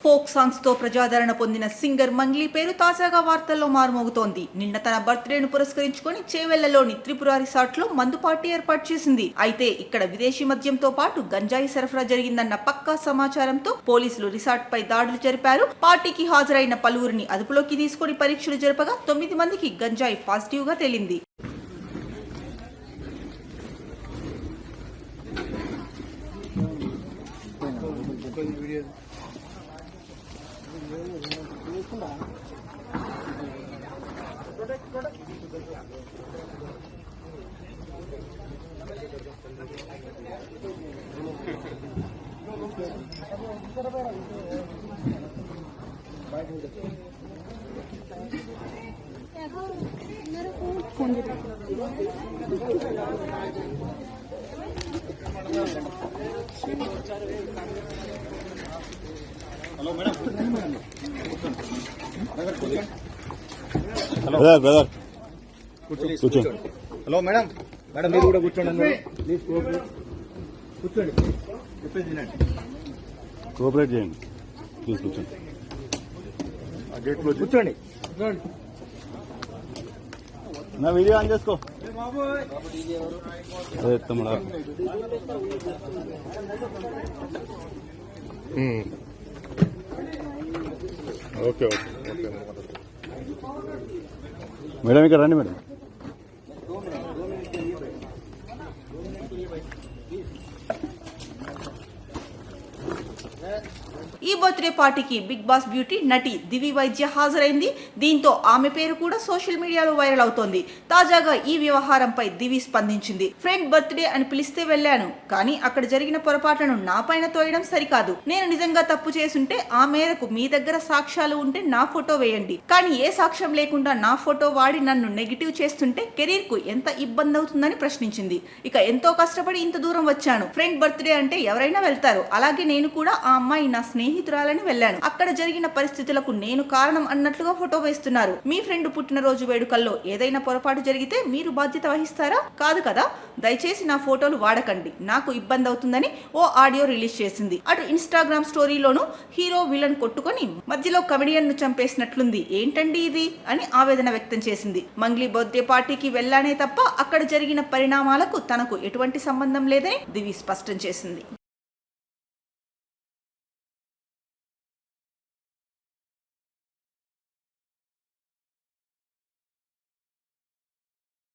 Folk songs తో ప్రజాదరణ పొందిన సింగర్ మంగ్లీ పేరు తాజాగా వార్తల్లో మారుమోగుతోంది. నిన్న తన బర్త్డేను పురస్కరించుకొని చేవెళ్లలోని త్రిపుర రిసార్ట్ లో మందు పార్టీ ఏర్పాటు చేసింది. అయితే ఇక్కడ విదేశీ మద్యంతో పాటు గంజాయి సరఫరా జరిగిందన్న పక్కా సమాచారంతో పోలీసులు రిసార్ట్ పై దాడులు జరిపారు. పార్టీకి హాజరైన పలువురిని అదుపులోకి తీసుకుని పరీక్షలు జరపగా 9 మందికి గంజాయి పాజిటివ్ గా తేలింది. హలో మేడం, హలో బ్రదర్ కూర్చోండి. హలో మేడం, మేడం మీరు కూడా కూర్చోండి. ప్లీజ్ కూర్చోండి, చెప్పేది వినండి. కోఆపరేట్ చేయండి. ప్లీజ్ కూర్చోండి. గేట్లో కూర్చోండి. నా వీడియో ఆన్ చేసుకో. అదే తమ్ముడా, ఓకే ఓకే ఓకే మేడం, ఇక్కడ రండి మేడం. ఈ బర్త్డే పార్టీకి బిగ్ బాస్ బ్యూటీ నటి దివి వైద్య హాజరైంది. దీంతో ఆమె పేరు కూడా సోషల్ మీడియాలో వైరల్ అవుతోంది. తాజాగా ఈ వ్యవహారంపై దివి స్పందించింది. ఫ్రెండ్ బర్త్డే అని పిలిస్తే వెళ్లాను, కానీ అక్కడ జరిగిన పొరపాట్లను నా పైన తోయడం సరికాదు. నేను నిజంగా తప్పు చేసుంటే ఆ మేరకు మీ దగ్గర సాక్ష్యాలు ఉంటే నా ఫోటో వేయండి, కానీ ఏ సాక్ష్యం లేకుండా నా ఫోటో వాడి నన్ను నెగిటివ్ చేస్తుంటే కెరీర్ కు ఎంత ఇబ్బంది అవుతుందని ప్రశ్నించింది. ఇక ఎంతో కష్టపడి ఇంత దూరం వచ్చాను. ఫ్రెండ్ బర్త్డే అంటే ఎవరైనా వెళ్తారు, అలాగే నేను కూడా ఆ అమ్మాయి నా స్నేహితురాలని వెళ్ళాను. అక్కడ జరిగిన పరిస్థితులకు నేను కారణం అన్నట్లుగా ఫోటో వేస్తున్నారు. మీ ఫ్రెండ్ పుట్టినరోజు వేడుకల్లో ఏదైనా పొరపాటు జరిగితే మీరు బాధ్యత వహిస్తారా? కాదు కదా. దయచేసి నా ఫోటోలు వాడకండి, నాకు ఇబ్బంది అవుతుందని ఓ ఆడియో రిలీజ్ చేసింది. అటు ఇన్స్టాగ్రామ్ స్టోరీలోనూ హీరో విలన్ కొట్టుకొని మధ్యలో కమెడియన్ ను చంపేసినట్లుంది, ఏంటండి ఇది అని ఆవేదన వ్యక్తం చేసింది. మంగ్లీ బర్త్డే పార్టీకి వెళ్ళానే తప్ప అక్కడ జరిగిన పరిణామాలకు తనకు ఎటువంటి సంబంధం లేదని దివి స్పష్టం చేసింది.